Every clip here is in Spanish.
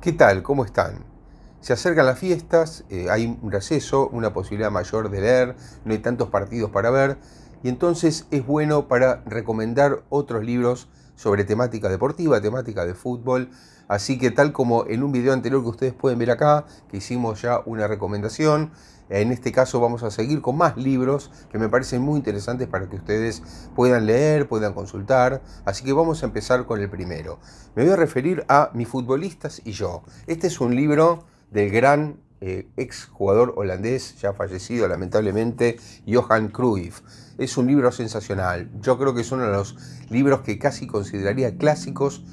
¿Qué tal? ¿Cómo están? Se acercan las fiestas, hay un receso, una posibilidad mayor de leer, no hay tantos partidos para ver, y entonces es bueno para recomendar otros libros sobre temática deportiva, temática de fútbol. Así que tal como en un video anterior que ustedes pueden ver acá, que hicimos ya una recomendación, en este caso vamos a seguir con más libros que me parecen muy interesantes para que ustedes puedan leer, puedan consultar. Así que vamos a empezar con el primero. Me voy a referir a Mis futbolistas y yo. Este es un libro del gran ex jugador holandés, ya fallecido lamentablemente, Johan Cruyff. Es un libro sensacional. Yo creo que es uno de los libros que casi consideraría clásicos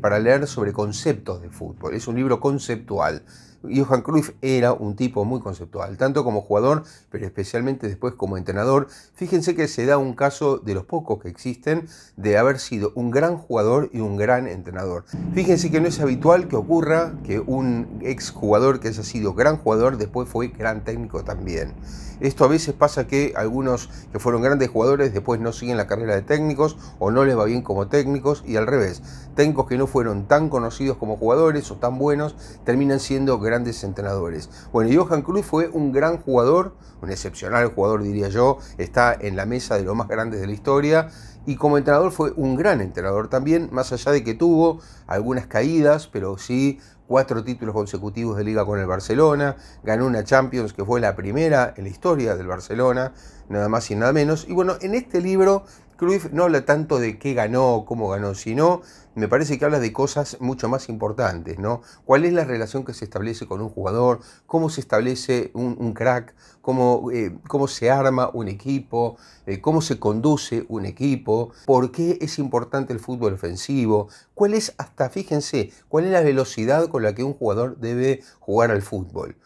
para leer sobre conceptos de fútbol. Es un libro conceptual. Johan Cruyff era un tipo muy conceptual, tanto como jugador, pero especialmente después como entrenador. Fíjense que se da un caso de los pocos que existen de haber sido un gran jugador y un gran entrenador. Fíjense que no es habitual que ocurra que un ex jugador que haya sido gran jugador después fue gran técnico también. Esto a veces pasa que algunos que fueron grandes jugadores después no siguen la carrera de técnicos o no les va bien como técnicos, y al revés, técnicos que no fueron tan conocidos como jugadores o tan buenos terminan siendo grandes entrenadores. Bueno, Johan Cruyff fue un gran jugador, un excepcional jugador diría yo, está en la mesa de los más grandes de la historia, y como entrenador fue un gran entrenador también, más allá de que tuvo algunas caídas, pero sí 4 títulos consecutivos de liga con el Barcelona, ganó una Champions que fue la primera en la historia del Barcelona, nada más y nada menos. Y bueno, en este libro Cruyff no habla tanto de qué ganó, cómo ganó, sino me parece que habla de cosas mucho más importantes, ¿no? ¿Cuál es la relación que se establece con un jugador? ¿Cómo se establece un crack? ¿Cómo se arma un equipo? ¿Cómo se conduce un equipo? ¿Por qué es importante el fútbol ofensivo? ¿Cuál es, hasta fíjense, cuál es la velocidad con la que un jugador debe jugar al fútbol?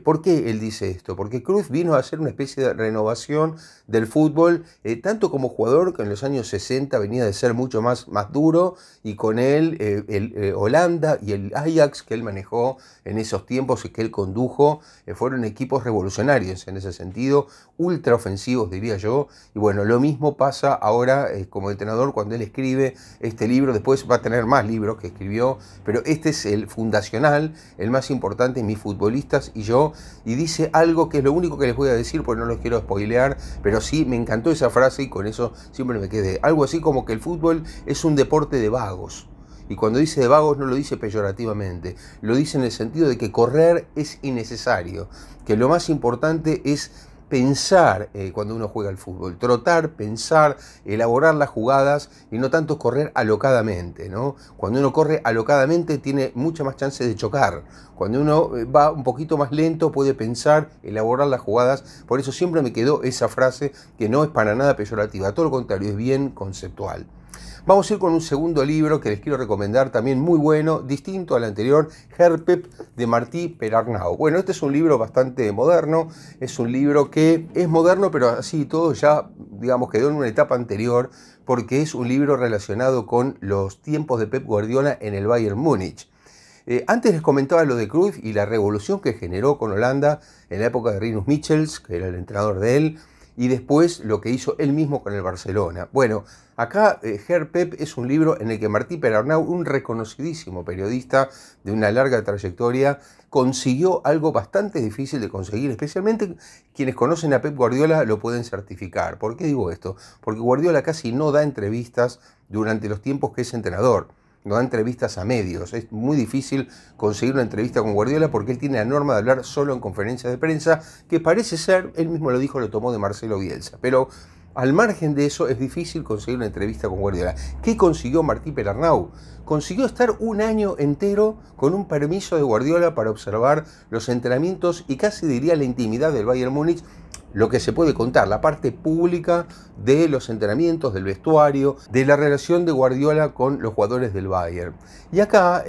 ¿Por qué él dice esto? Porque Cruyff vino a hacer una especie de renovación del fútbol, tanto como jugador, que en los años 60 venía de ser mucho más duro, y con él Holanda y el Ajax que él manejó en esos tiempos y que él condujo, fueron equipos revolucionarios en ese sentido, ultra ofensivos diría yo. Y bueno, lo mismo pasa ahora como entrenador cuando él escribe este libro. Después va a tener más libros que escribió, pero este es el fundacional, el más importante, Mis futbolistas y yo. Y dice algo que es lo único que les voy a decir porque no los quiero spoilear, pero sí me encantó esa frase y con eso siempre me quedé. Algo así como que el fútbol es un deporte de vagos. Y cuando dice de vagos no lo dice peyorativamente, lo dice en el sentido de que correr es innecesario, que lo más importante es pensar cuando uno juega al fútbol, trotar, pensar, elaborar las jugadas y no tanto correr alocadamente, ¿no? Cuando uno corre alocadamente tiene mucha más chance de chocar. Cuando uno va un poquito más lento puede pensar, elaborar las jugadas. Por eso siempre me quedó esa frase que no es para nada peyorativa, todo lo contrario, es bien conceptual. Vamos a ir con un segundo libro que les quiero recomendar, también muy bueno, distinto al anterior, Herpep de Martí Perarnau. Bueno, este es un libro bastante moderno, es un libro que es moderno, pero así todo ya, digamos, quedó en una etapa anterior, porque es un libro relacionado con los tiempos de Pep Guardiola en el Bayern Múnich. Antes les comentaba lo de Cruyff y la revolución que generó con Holanda en la época de Rinus Michels, que era el entrenador de él, y después lo que hizo él mismo con el Barcelona. Bueno, acá Herpep es un libro en el que Martí Perarnau, un reconocidísimo periodista de una larga trayectoria, consiguió algo bastante difícil de conseguir, especialmente quienes conocen a Pep Guardiola lo pueden certificar. ¿Por qué digo esto? Porque Guardiola casi no da entrevistas durante los tiempos que es entrenador. No da entrevistas a medios. Es muy difícil conseguir una entrevista con Guardiola porque él tiene la norma de hablar solo en conferencias de prensa, que parece ser, él mismo lo dijo, lo tomó de Marcelo Bielsa. Pero al margen de eso es difícil conseguir una entrevista con Guardiola. ¿Qué consiguió Martí Perarnau? Consiguió estar un año entero con un permiso de Guardiola para observar los entrenamientos y casi diría la intimidad del Bayern Múnich, lo que se puede contar, la parte pública de los entrenamientos, del vestuario, de la relación de Guardiola con los jugadores del Bayern. Y acá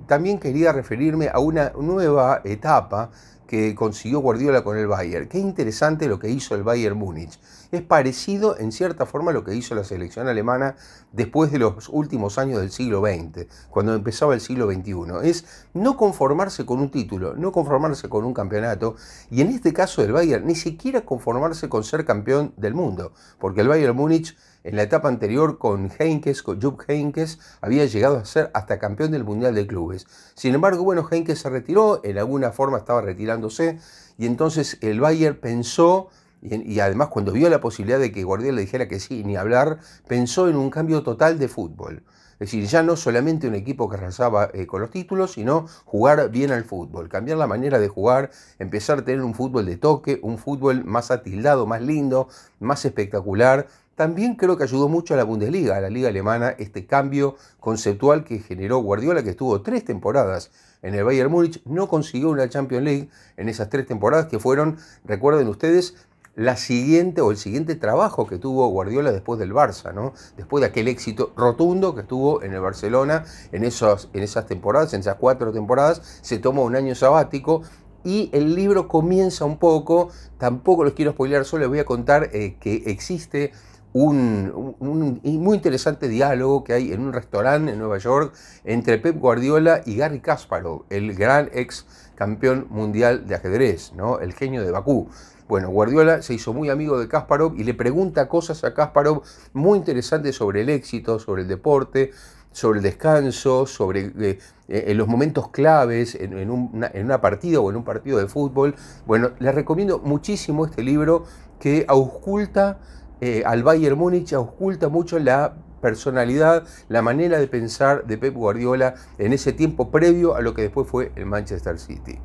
también quería referirme a una nueva etapa que consiguió Guardiola con el Bayern. Qué interesante lo que hizo el Bayern Múnich. Es parecido en cierta forma a lo que hizo la selección alemana después de los últimos años del siglo XX, cuando empezaba el siglo XXI. Es no conformarse con un título, no conformarse con un campeonato, y en este caso del Bayern ni siquiera conformarse con ser campeón del mundo, porque el Bayern Múnich en la etapa anterior con Heynckes, con Jupp Heynckes, había llegado a ser hasta campeón del Mundial de Clubes. Sin embargo, bueno, Heynckes se retiró, en alguna forma estaba retirándose, y entonces el Bayern pensó, y además cuando vio la posibilidad de que Guardiola le dijera que sí, ni hablar, pensó en un cambio total de fútbol. Es decir, ya no solamente un equipo que arrasaba con los títulos, sino jugar bien al fútbol, cambiar la manera de jugar, empezar a tener un fútbol de toque, un fútbol más atildado, más lindo, más espectacular. También creo que ayudó mucho a la Bundesliga, a la liga alemana, este cambio conceptual que generó Guardiola, que estuvo 3 temporadas en el Bayern Múnich, no consiguió una Champions League en esas 3 temporadas que fueron, recuerden ustedes, el siguiente trabajo que tuvo Guardiola después del Barça, ¿no? Después de aquel éxito rotundo que tuvo en el Barcelona en esas temporadas, en esas 4 temporadas, se tomó un año sabático. Y el libro comienza un poco, tampoco los quiero spoilear, solo les voy a contar que existe un muy interesante diálogo que hay en un restaurante en Nueva York entre Pep Guardiola y Garry Kasparov, el gran ex campeón mundial de ajedrez, ¿no? El genio de Bakú. Bueno, Guardiola se hizo muy amigo de Kasparov y le pregunta cosas a Kasparov muy interesantes sobre el éxito, sobre el deporte, sobre el descanso, sobre los momentos claves en una partida o en un partido de fútbol. Bueno, les recomiendo muchísimo este libro que ausculta al Bayern Múnich, ausculta mucho la personalidad, la manera de pensar de Pep Guardiola en ese tiempo previo a lo que después fue el Manchester City.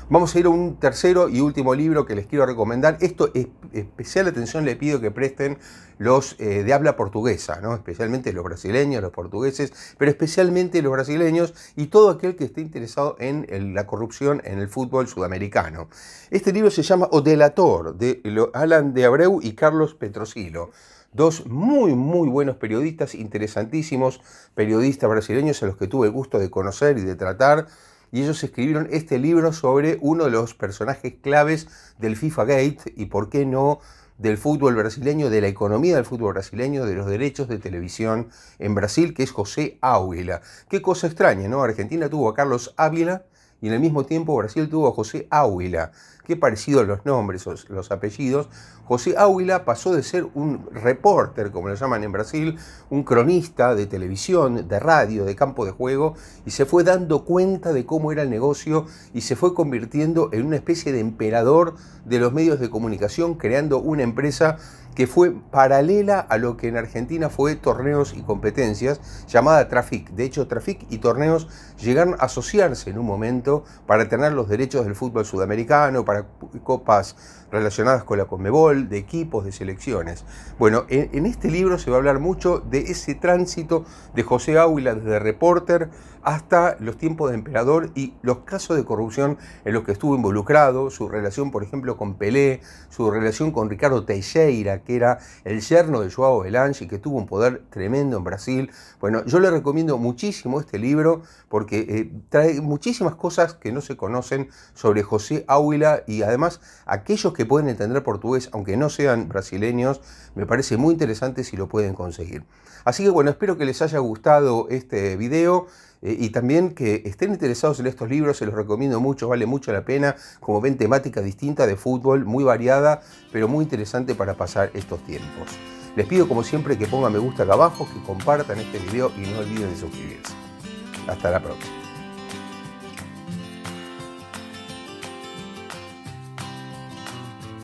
Vamos a ir a un tercero y último libro que les quiero recomendar. Esto es especial atención, le pido que presten los de habla portuguesa, ¿no? Especialmente los brasileños, los portugueses, pero especialmente los brasileños y todo aquel que esté interesado en la corrupción en el fútbol sudamericano. Este libro se llama O Delator, de Alan de Abreu y Carlos Petrosilo. Dos muy buenos periodistas, interesantísimos periodistas brasileños a los que tuve el gusto de conocer y de tratar. Y ellos escribieron este libro sobre uno de los personajes claves del FIFA Gate y, por qué no, del fútbol brasileño, de la economía del fútbol brasileño, de los derechos de televisión en Brasil, que es José Águila. Qué cosa extraña, ¿no? Argentina tuvo a Carlos Ávila y en el mismo tiempo Brasil tuvo a José Águila. Qué parecidos los nombres, los apellidos. José Águila pasó de ser un reporter, como lo llaman en Brasil, un cronista de televisión, de radio, de campo de juego, y se fue dando cuenta de cómo era el negocio y se fue convirtiendo en una especie de emperador de los medios de comunicación, creando una empresa que fue paralela a lo que en Argentina fue Torneos y Competencias, llamada Trafic. De hecho, Trafic y Torneos llegaron a asociarse en un momento para tener los derechos del fútbol sudamericano, para copas relacionadas con la Conmebol, de equipos, de selecciones. Bueno, en este libro se va a hablar mucho de ese tránsito de José Águila desde reporter hasta los tiempos de emperador y los casos de corrupción en los que estuvo involucrado, su relación, por ejemplo, con Pelé, su relación con Ricardo Teixeira, que era el yerno de João Havelange y que tuvo un poder tremendo en Brasil. Bueno, yo le recomiendo muchísimo este libro porque trae muchísimas cosas que no se conocen sobre José Águila y además aquellos que pueden entender portugués, aunque no sean brasileños, me parece muy interesante si lo pueden conseguir. Así que bueno, espero que les haya gustado este video. Y también que estén interesados en estos libros, se los recomiendo mucho, vale mucho la pena. Como ven, temática distinta de fútbol, muy variada, pero muy interesante para pasar estos tiempos. Les pido como siempre que pongan me gusta acá abajo, que compartan este video y no olviden de suscribirse. Hasta la próxima.